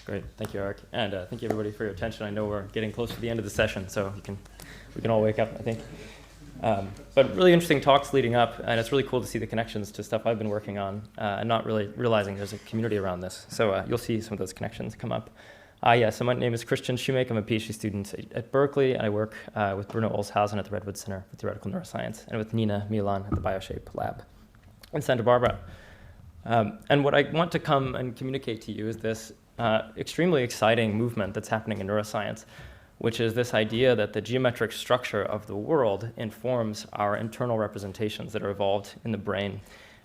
Great, thank you, Eric, and thank you everybody for your attention. I know we're getting close to the end of the session, so we can all wake up, I think. But really interesting talks leading up, and it's really cool to see the connections to stuff I've been working on and not really realizing there's a community around this. So you'll see some of those connections come up. So my name is Christian Shoemake. I'm a PhD student at Berkeley, and I work with Bruno Olshausen at the Redwood Center for Theoretical Neuroscience, and with Nina Milan at the BioShape Lab in Santa Barbara. And what I want to come and communicate to you is this extremely exciting movement that's happening in neuroscience, which is this idea that the geometric structure of the world informs our internal representations that are evolved in the brain.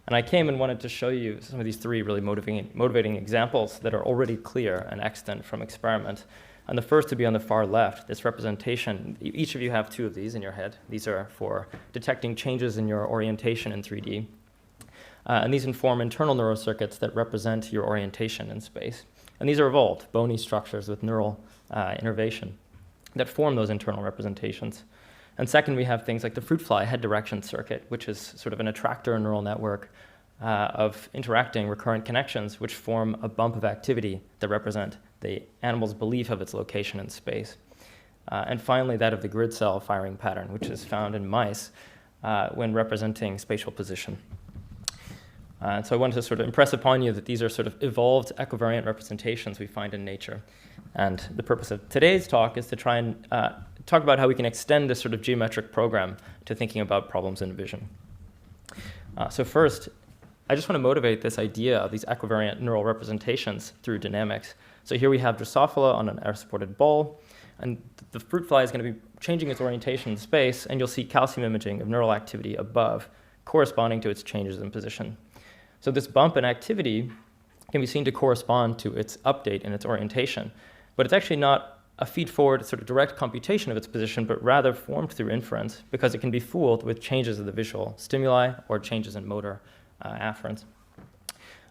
And I came and wanted to show you some of these three really motivating examples that are already clear and extant from experiment. And the first to be on the far left, this representation, each of you have two of these in your head. These are for detecting changes in your orientation in 3D. And these inform internal neural circuits that represent your orientation in space. And these are evolved, bony structures with neural innervation that form those internal representations. And second, we have things like the fruit fly head direction circuit, which is sort of an attractor neural network of interacting recurrent connections, which form a bump of activity that represent the animal's belief of its location in space. And finally, that of the grid cell firing pattern, which is found in mice when representing spatial position. And so I wanted to sort of impress upon you that these are sort of evolved equivariant representations we find in nature. And the purpose of today's talk is to try and talk about how we can extend this sort of geometric program to thinking about problems in vision. So first, I just want to motivate this idea of these equivariant neural representations through dynamics. So here we have Drosophila on an air-supported ball, and the fruit fly is going to be changing its orientation in space, and you'll see calcium imaging of neural activity above, corresponding to its changes in position. So this bump in activity can be seen to correspond to its update in its orientation, but it's actually not a feed-forward sort of direct computation of its position, but rather formed through inference, because it can be fooled with changes of the visual stimuli or changes in motor afferents.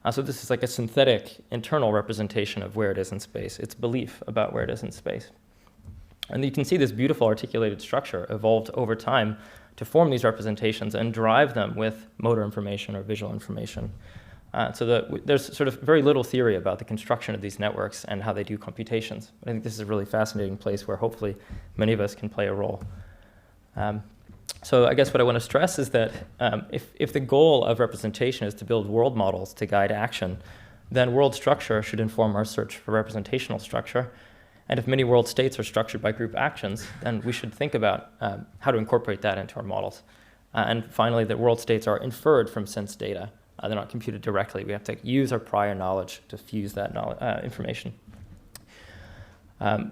So this is like a synthetic internal representation of where it is in space, its belief about where it is in space. And you can see this beautiful articulated structure evolved over time to form these representations and drive them with motor information or visual information. There's sort of very little theory about the construction of these networks and how they do computations. But I think this is a really fascinating place where hopefully many of us can play a role. So I guess what I want to stress is that if the goal of representation is to build world models to guide action, then world structure should inform our search for representational structure. And if many world states are structured by group actions, then we should think about how to incorporate that into our models. And finally, that world states are inferred from sense data. They're not computed directly. We have to use our prior knowledge to fuse that information.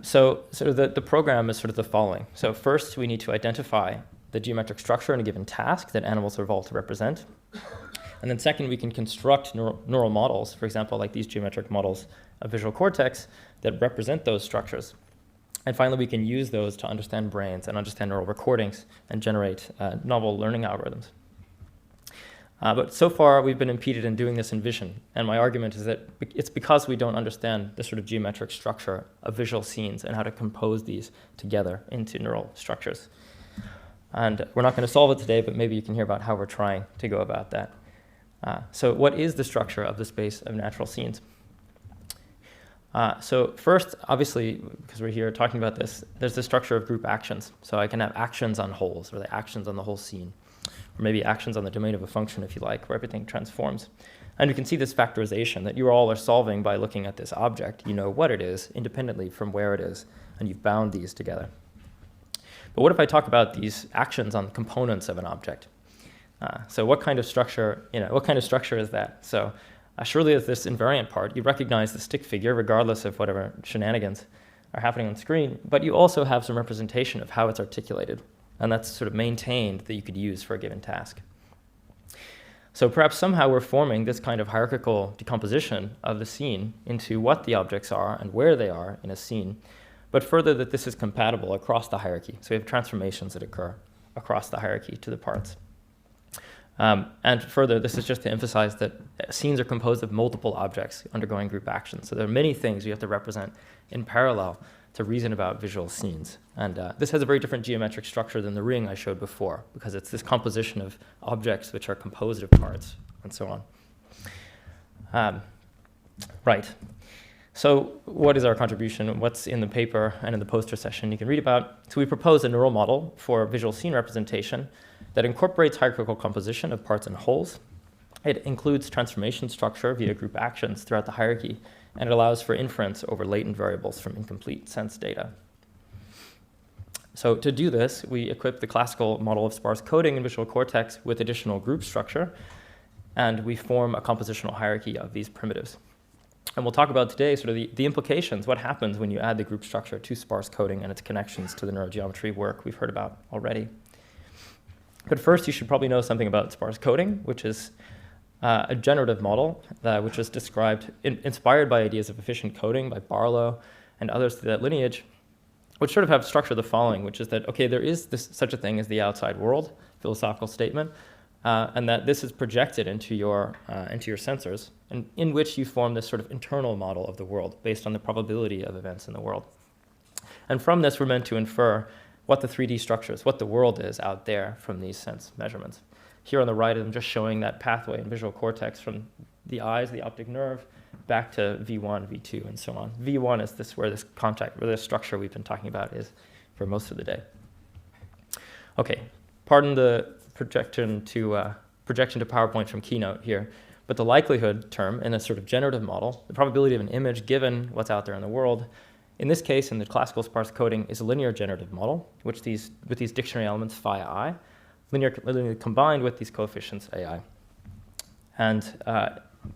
So the program is sort of the following. So first, we need to identify the geometric structure in a given task that animals are evolved to represent. And then second, we can construct neural models, for example, like these geometric models of visual cortex that represent those structures. And finally, we can use those to understand brains and understand neural recordings and generate novel learning algorithms. But so far, we've been impeded in doing this in vision. And my argument is that it's because we don't understand the sort of geometric structure of visual scenes and how to compose these together into neural structures. And we're not going to solve it today, but maybe you can hear about how we're trying to go about that. So what is the structure of the space of natural scenes? So first, obviously, because we're here talking about this, there's the structure of group actions. So I can have actions on wholes, or the actions on the whole scene, or maybe actions on the domain of a function, if you like, where everything transforms. And you can see this factorization that you all are solving by looking at this object. You know what it is independently from where it is, and you've bound these together. But what if I talk about these actions on the components of an object? So what kind of structure, is that? So surely as this invariant part, you recognize the stick figure regardless of whatever shenanigans are happening on screen, but you also have some representation of how it's articulated, and that's sort of maintained that you could use for a given task. So perhaps somehow we're forming this kind of hierarchical decomposition of the scene into what the objects are and where they are in a scene, but further that this is compatible across the hierarchy. So we have transformations that occur across the hierarchy to the parts. And further, this is just to emphasize that scenes are composed of multiple objects undergoing group action. So there are many things you have to represent in parallel to reason about visual scenes. And this has a very different geometric structure than the ring I showed before, because it's this composition of objects which are composed of parts and so on. Right. So what is our contribution? What's in the paper and in the poster session you can read about? So we propose a neural model for visual scene representation that incorporates hierarchical composition of parts and wholes. It includes transformation structure via group actions throughout the hierarchy, and it allows for inference over latent variables from incomplete sense data. So to do this, we equip the classical model of sparse coding in visual cortex with additional group structure, and we form a compositional hierarchy of these primitives. And we'll talk about today sort of the implications, what happens when you add the group structure to sparse coding and its connections to the neurogeometry work we've heard about already. But first, you should probably know something about sparse coding, which is a generative model which is described, inspired by ideas of efficient coding by Barlow and others through that lineage, which sort of have structured the following, which is that, okay, there is such a thing as the outside world, philosophical statement, and that this is projected into your sensors, and in which you form this sort of internal model of the world based on the probability of events in the world. And from this, we're meant to infer what the 3D structure is, what the world is out there from these sense measurements. Here on the right, I'm just showing that pathway in visual cortex from the eyes, the optic nerve, back to V1, V2, and so on. V1 is where this structure we've been talking about is for most of the day. Okay, pardon the projection to PowerPoint from Keynote here, but the likelihood term in a sort of generative model, the probability of an image given what's out there in the world, in this case, in the classical sparse coding, is a linear generative model, with these dictionary elements phi I, linearly combined with these coefficients ai. And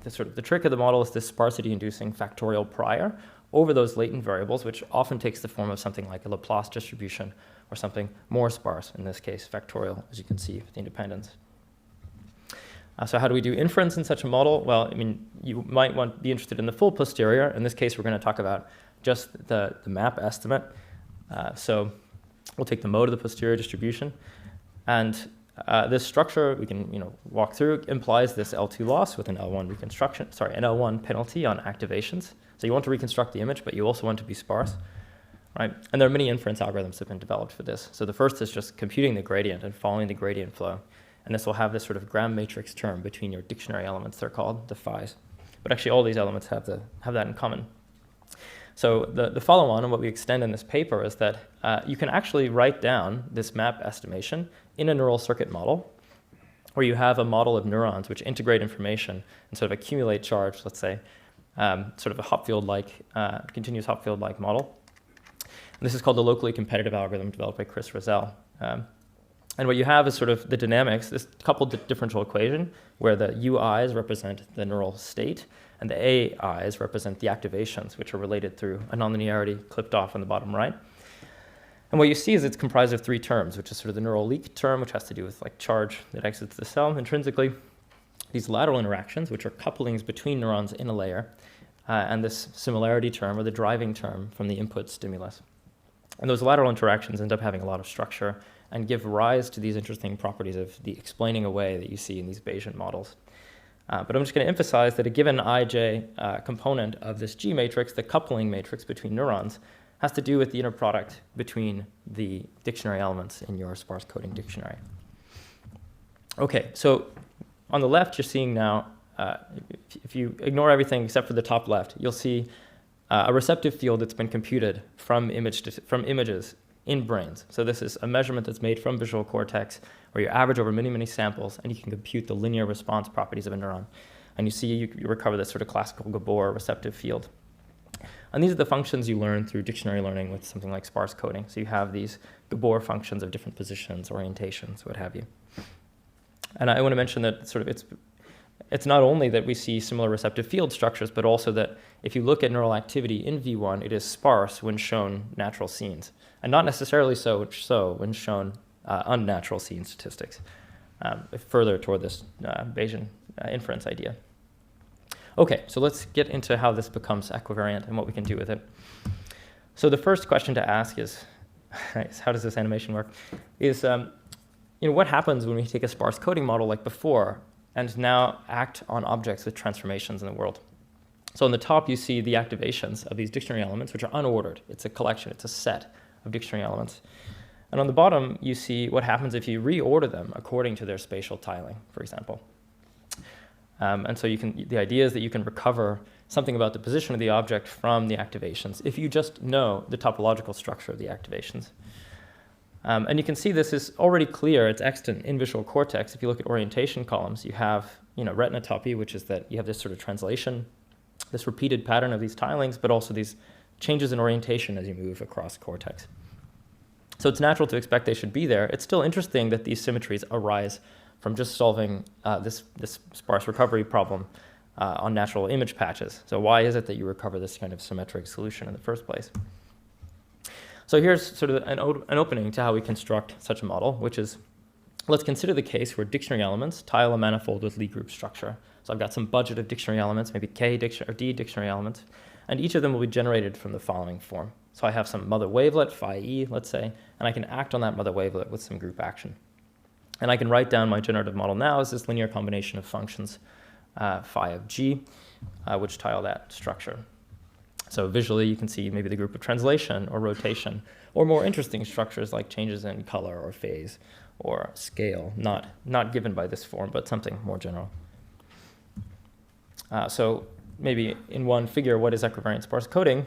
the trick of the model is this sparsity-inducing factorial prior over those latent variables, which often takes the form of something like a Laplace distribution or something more sparse, in this case factorial, as you can see with the independence. So how do we do inference in such a model? Well, I mean, you might be interested in the full posterior. In this case, we're going to talk about just the map estimate. So we'll take the mode of the posterior distribution. And this structure we can walk through implies this L2 loss with an L1 an L1 penalty on activations. So you want to reconstruct the image, but you also want to be sparse, right? And there are many inference algorithms that have been developed for this. So the first is just computing the gradient and following the gradient flow. And this will have this sort of gram matrix term between your dictionary elements. They're called the phis. But actually all these elements have that in common. So the follow-on and what we extend in this paper is that you can actually write down this map estimation in a neural circuit model where you have a model of neurons which integrate information and sort of accumulate charge, let's say, sort of a Hopfield-like, continuous Hopfield-like model. And this is called the locally competitive algorithm developed by Chris Rosell. And what you have is sort of the dynamics, this coupled differential equation where the UIs represent the neural state and the AIs represent the activations, which are related through a nonlinearity clipped off on the bottom right. And what you see is it's comprised of three terms, which is sort of the neural leak term, which has to do with like charge that exits the cell intrinsically, these lateral interactions, which are couplings between neurons in a layer, and this similarity term, or the driving term, from the input stimulus. And those lateral interactions end up having a lot of structure and give rise to these interesting properties of the explaining away that you see in these Bayesian models. But I'm just going to emphasize that a given ij component of this G matrix, the coupling matrix between neurons, has to do with the inner product between the dictionary elements in your sparse coding dictionary. Okay, so on the left, you're seeing now, if you ignore everything except for the top left, you'll see a receptive field that's been computed from images in brains. So this is a measurement that's made from visual cortex where you average over many, many samples and you can compute the linear response properties of a neuron. And you see you recover this sort of classical Gabor receptive field. And these are the functions you learn through dictionary learning with something like sparse coding. So you have these Gabor functions of different positions, orientations, what have you. And I want to mention that sort of it's not only that we see similar receptive field structures, but also that if you look at neural activity in V1, it is sparse when shown natural scenes, and not necessarily so when shown unnatural scene statistics, further toward this Bayesian inference idea. Okay, so let's get into how this becomes equivariant and what we can do with it. So the first question to ask is how does this animation work? Is what happens when we take a sparse coding model like before and now act on objects with transformations in the world? So on the top, you see the activations of these dictionary elements, which are unordered. It's a collection, it's a set of dictionary elements. And on the bottom, you see what happens if you reorder them according to their spatial tiling, for example. And so the idea is that you can recover something about the position of the object from the activations if you just know the topological structure of the activations. And you can see this is already clear. It's extant in visual cortex. If you look at orientation columns, you have retinotopy, which is that you have this sort of translation, this repeated pattern of these tilings, but also these changes in orientation as you move across cortex. So it's natural to expect they should be there. It's still interesting that these symmetries arise from just solving this sparse recovery problem on natural image patches. So why is it that you recover this kind of symmetric solution in the first place? So here's sort of an opening to how we construct such a model, which is, let's consider the case where dictionary elements tile a manifold with Lie group structure. So I've got some budget of dictionary elements, maybe K or D dictionary elements, and each of them will be generated from the following form. So I have some mother wavelet, phi E, let's say, and I can act on that mother wavelet with some group action. And I can write down my generative model now as this linear combination of functions phi of G, which tile that structure. So visually, you can see maybe the group of translation or rotation, or more interesting structures like changes in color or phase or scale, not given by this form, but something more general. So maybe in one figure, what is equivariant sparse coding?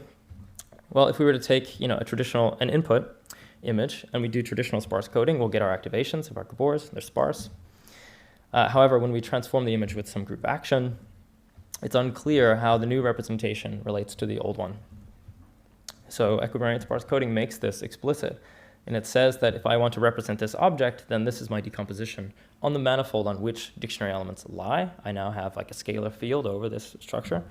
Well, if we were to take an input image and we do traditional sparse coding, we'll get our activations of our Gabors. They're sparse. However, when we transform the image with some group action, it's unclear how the new representation relates to the old one. So equivariant sparse coding makes this explicit. And it says that if I want to represent this object, then this is my decomposition on the manifold on which dictionary elements lie. I now have like a scalar field over this structure.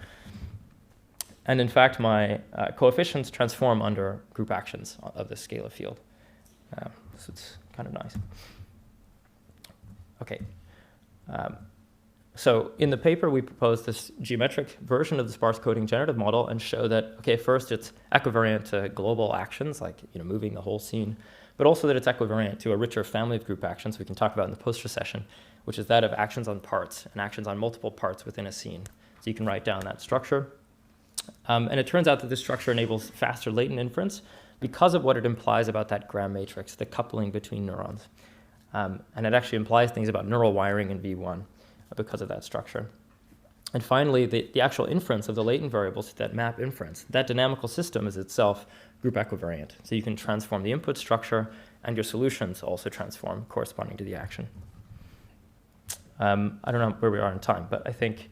And in fact, my coefficients transform under group actions of this scalar field. So it's kind of nice. Okay. So in the paper, we propose this geometric version of the sparse coding generative model and show that, okay, first it's equivariant to global actions, like moving the whole scene, but also that it's equivariant to a richer family of group actions we can talk about in the poster session, which is that of actions on parts and actions on multiple parts within a scene. So you can write down that structure. And it turns out that this structure enables faster latent inference because of what it implies about that Gram matrix, the coupling between neurons. And it actually implies things about neural wiring in V1 because of that structure. And finally, the actual inference of the latent variables, that map inference, that dynamical system is itself group equivariant. So you can transform the input structure, and your solutions also transform corresponding to the action. I don't know where we are in time, but I think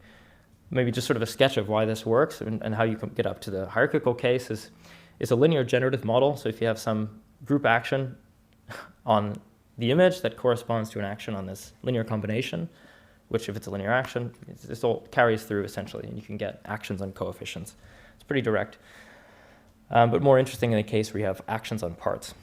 maybe just sort of a sketch of why this works and how you can get up to the hierarchical case is a linear generative model. So if you have some group action on the image that corresponds to an action on this linear combination, which if it's a linear action, this all carries through essentially, and you can get actions on coefficients. It's pretty direct. But more interesting in the case where you have actions on parts.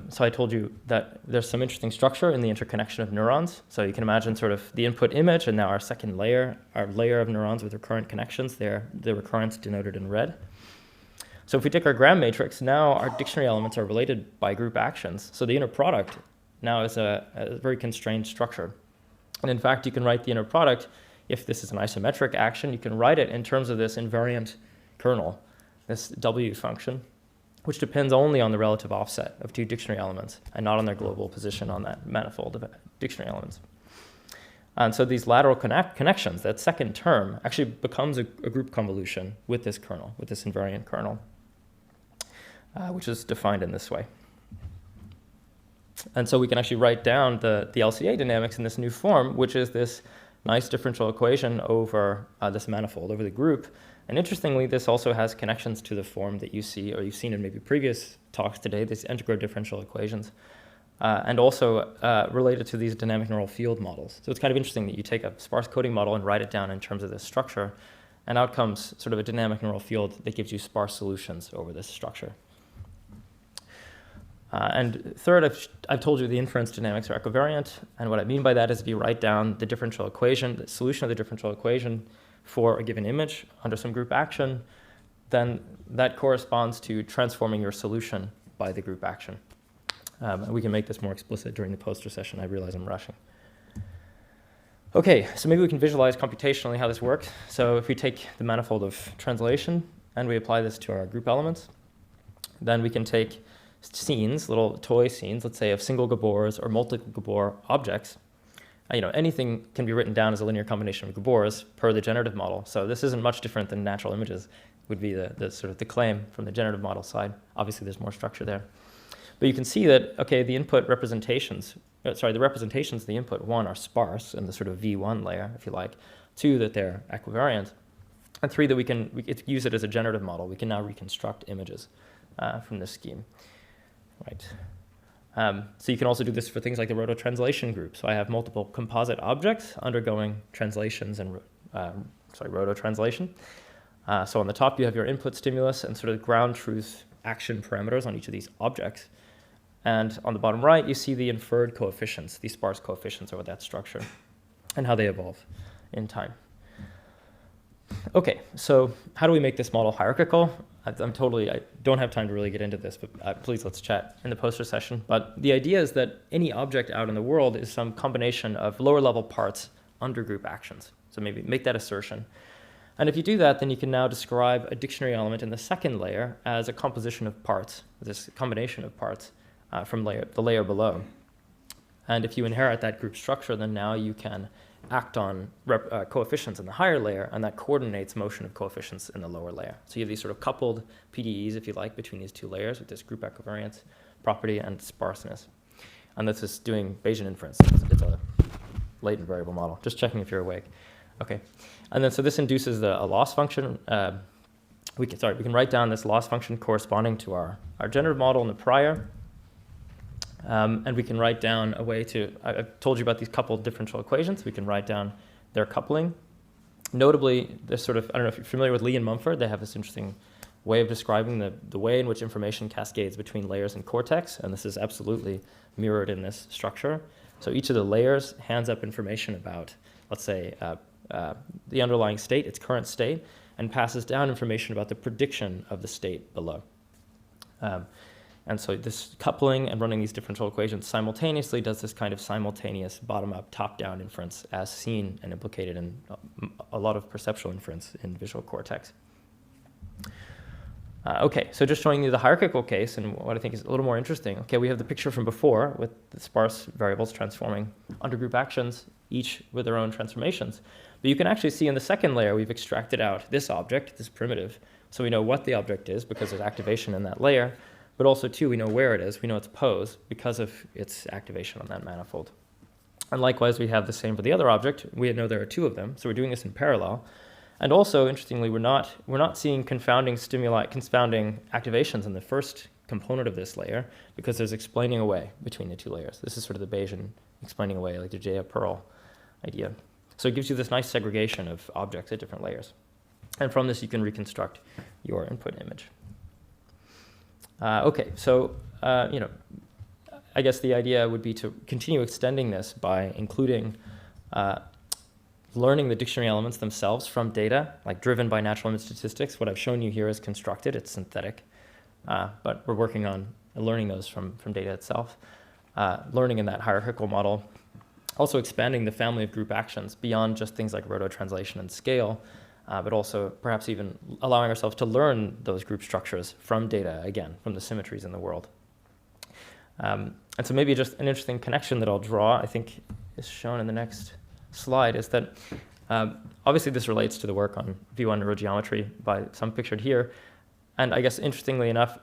So I told you that there's some interesting structure in the interconnection of neurons. So you can imagine sort of the input image and now our second layer, our layer of neurons with recurrent connections. They're the recurrence denoted in red. So if we take our Gram matrix, now our dictionary elements are related by group actions. So the inner product now is a very constrained structure. And in fact, you can write the inner product, if this is an isometric action, you can write it in terms of this invariant kernel, this W function, which depends only on the relative offset of two dictionary elements and not on their global position on that manifold of dictionary elements. And so these lateral connections, that second term, actually becomes a group convolution with this kernel, with this invariant kernel, which is defined in this way. And so we can actually write down the LCA dynamics in this new form, which is this nice differential equation over this manifold, over the group. And interestingly, this also has connections to the form that you see, or you've seen in maybe previous talks today, these integral differential equations, and also related to these dynamic neural field models. So it's kind of interesting that you take a sparse coding model and write it down in terms of this structure, and out comes sort of a dynamic neural field that gives you sparse solutions over this structure. And third, I've told you the inference dynamics are equivariant, and what I mean by that is if you write down the differential equation, the solution of the differential equation for a given image under some group action, then that corresponds to transforming your solution by the group action. And we can make this more explicit during the poster session. I realize I'm rushing. Okay, so maybe we can visualize computationally how this works. So if we take the manifold of translation and we apply this to our group elements, then we can take scenes, little toy scenes, let's say of single Gabors or multiple Gabor objects, anything can be written down as a linear combination of Gabors per the generative model. So this isn't much different than natural images would be the sort of the claim from the generative model side. Obviously, there's more structure there. But you can see that, okay, the input representations, the representations of the input, one, are sparse in the sort of V1 layer, if you like. Two, that they're equivariant. And three, that we can use it as a generative model. We can now reconstruct images from this scheme. Right. So you can also do this for things like the roto-translation group. So I have multiple composite objects undergoing translations and roto-translation. So on the top, you have your input stimulus and sort of ground truth action parameters on each of these objects. And on the bottom right, you see the inferred coefficients, these sparse coefficients over that structure, and how they evolve in time. Okay, so how do we make this model hierarchical? I don't have time to really get into this, but please let's chat in the poster session. But the idea is that any object out in the world is some combination of lower level parts under group actions. So maybe make that assertion. And if you do that, then you can now describe a dictionary element in the second layer as a composition of parts, this combination of parts from the layer below. And if you inherit that group structure, then now you can act on coefficients in the higher layer, and that coordinates motion of coefficients in the lower layer. So you have these sort of coupled PDEs, if you like, between these two layers with this group equivariance property and sparseness. And this is doing Bayesian inference. It's a latent variable model. Just checking if you're awake. Okay. And then so this induces a loss function. We can write down this loss function corresponding to our generative model in the prior. And we can write down a way to, I've told you about these coupled differential equations. We can write down their coupling. Notably, this sort of, I don't know if you're familiar with Lee and Mumford, they have this interesting way of describing the way in which information cascades between layers and cortex, and this is absolutely mirrored in this structure. So each of the layers hands up information about, let's say, the underlying state, its current state, and passes down information about the prediction of the state below. And so this coupling and running these differential equations simultaneously does this kind of simultaneous bottom-up, top-down inference as seen and implicated in a lot of perceptual inference in visual cortex. Okay, so just showing you the hierarchical case and what I think is a little more interesting. Okay, we have the picture from before with the sparse variables transforming undergroup actions, each with their own transformations. But you can actually see in the second layer, we've extracted out this object, this primitive. So we know what the object is because there's activation in that layer. But also, too, we know where it is. We know its pose because of its activation on that manifold. And likewise, we have the same for the other object. We know there are two of them, so we're doing this in parallel. And also, interestingly, we're not seeing confounding activations in the first component of this layer because there's explaining away between the two layers. This is sort of the Bayesian explaining away, like the J-Pearl idea. So it gives you this nice segregation of objects at different layers. And from this, you can reconstruct your input image. Okay, so, I guess the idea would be to continue extending this by including learning the dictionary elements themselves from data, like driven by natural image statistics. What I've shown you here is constructed, it's synthetic, but we're working on learning those from data itself. Learning in that hierarchical model, also expanding the family of group actions beyond just things like roto-translation and scale, but also perhaps even allowing ourselves to learn those group structures from data, again, from the symmetries in the world. And so maybe just an interesting connection that I'll draw, I think is shown in the next slide, is that obviously this relates to the work on V1 neurogeometry by some pictured here. And I guess interestingly enough,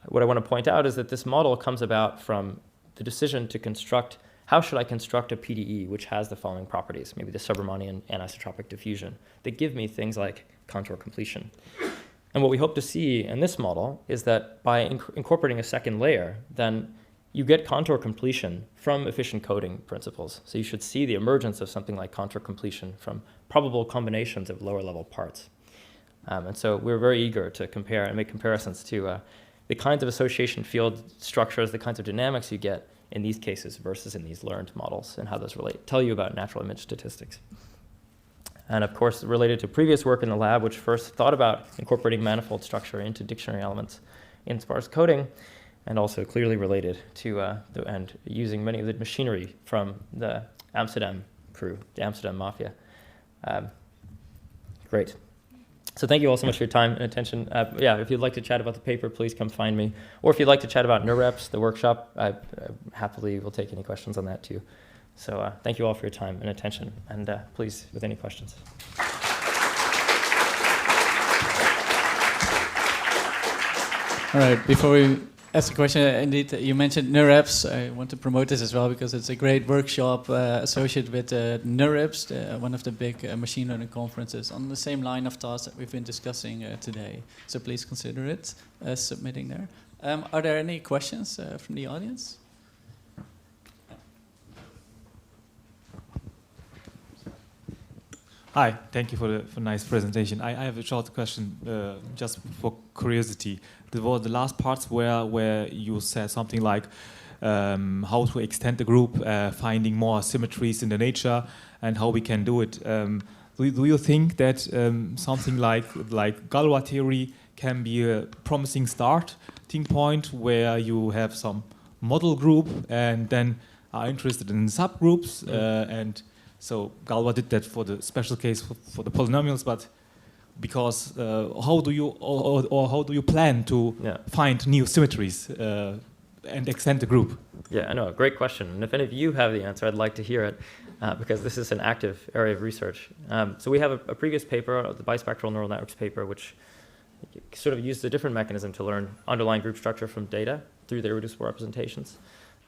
what I want to point out is that this model comes about from the decision to construct, how should I construct a PDE which has the following properties, maybe the Subramanian anisotropic diffusion, that give me things like contour completion. And what we hope to see in this model is that by incorporating a second layer, then you get contour completion from efficient coding principles. So you should see the emergence of something like contour completion from probable combinations of lower level parts. And so we're very eager to compare and make comparisons to the kinds of association field structures, the kinds of dynamics you get in these cases versus in these learned models and how those relate, tell you about natural image statistics. And of course, related to previous work in the lab, which first thought about incorporating manifold structure into dictionary elements in sparse coding, and also clearly related to and using many of the machinery from the Amsterdam crew, the Amsterdam Mafia. Great. So thank you all so much for your time and attention. If you'd like to chat about the paper, please come find me. Or if you'd like to chat about NeurReps, the workshop, I happily will take any questions on that too. So thank you all for your time and attention, and please, with any questions. All right, before we ask a question, indeed, you mentioned NeurApps. I want to promote this as well because it's a great workshop associated with NeurApps, one of the big machine learning conferences, on the same line of tasks that we've been discussing today. So please consider it submitting there. Are there any questions from the audience? Hi, thank you for the nice presentation. I have a short question, just for curiosity. There were the last parts where you said something like how to extend the group, finding more symmetries in the nature, and how we can do it. Do you think that something like Galois theory can be a promising starting point where you have some model group and then are interested in subgroups and so Galois did that for the special case for the polynomials, but because how do you plan to find new symmetries and extend the group? Yeah, I know, great question. And if any of you have the answer, I'd like to hear it because this is an active area of research. So we have a previous paper, the bispectral neural networks paper, which sort of used a different mechanism to learn underlying group structure from data through the irreducible representations.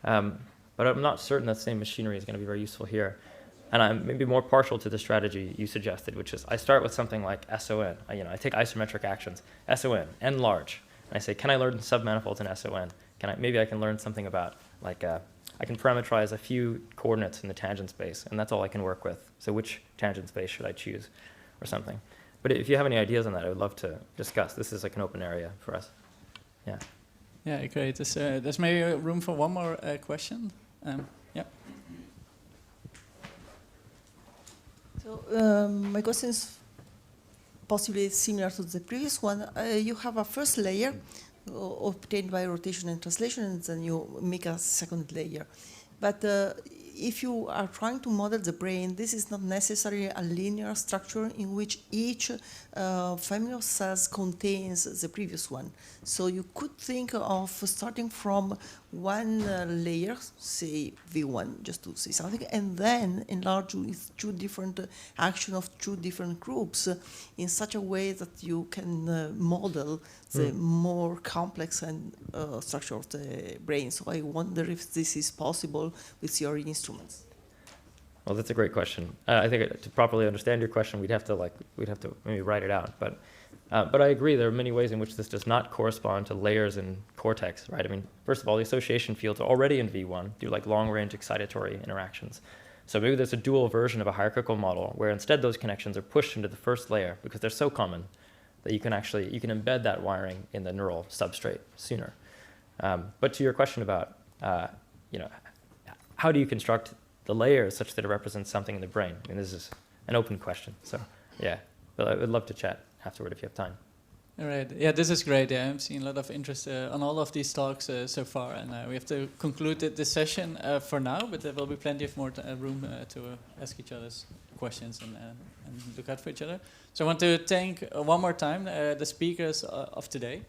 But I'm not certain that same machinery is going to be very useful here. And I'm maybe more partial to the strategy you suggested, which is I start with something like SON. I take isometric actions, SON, n large. And I say, can I learn submanifolds in SON? Maybe I can learn something about, like, I can parameterize a few coordinates in the tangent space, and that's all I can work with. So which tangent space should I choose or something? But if you have any ideas on that, I would love to discuss. This is like an open area for us. Yeah. Yeah, great. There's maybe room for one more question. Yeah. So my question is possibly similar to the previous one. You have a first layer obtained by rotation and translation, and then you make a second layer. But if you are trying to model the brain, this is not necessarily a linear structure in which each family of cells contains the previous one. So you could think of starting from one layer, say V1, just to say something, and then enlarge with two different action of two different groups in such a way that you can model the more complex and structure of the brain. So I wonder if this is possible with your instruments. Well, that's a great question. I think to properly understand your question, we'd have to maybe write it out. But I agree, there are many ways in which this does not correspond to layers in cortex, right? I mean, first of all, the association fields are already in V1, do like long-range excitatory interactions. So maybe there's a dual version of a hierarchical model where instead those connections are pushed into the first layer because they're so common that you can embed that wiring in the neural substrate sooner. But to your question about, how do you construct the layers such that it represents something in the brain? I mean, this is an open question. So, yeah, but I would love to chat afterward if you have time. All right. Yeah, this is great. Yeah, I'm seeing a lot of interest on all of these talks so far, and we have to conclude this session for now. But there will be plenty of more room to ask each other's questions and look out for each other. So I want to thank one more time the speakers of today.